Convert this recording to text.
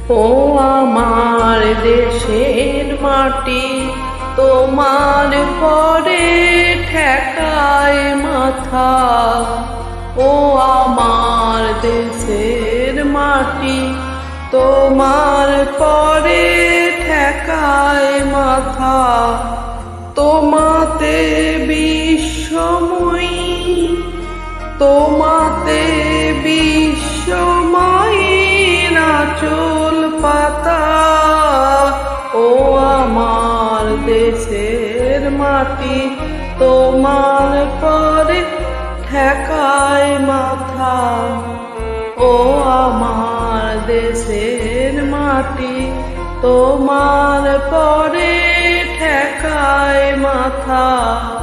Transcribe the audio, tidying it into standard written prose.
ও আমার দেশের মাটি, তোমার পরে ঠেকায় মাথা। ও আমার দেশের মাটি, তোমার পরে ঠেকায় মাথা। তোমাতে বিশ্বময়ী, তোমাতে বিশ্বময়ী আঁচল পাতা। ও আমার দেশের মাটি, তোমার পরে ঠেকায় মাথা। ও আমার দেশের মাটি, তোমার পরে ঠেকায় মাথা।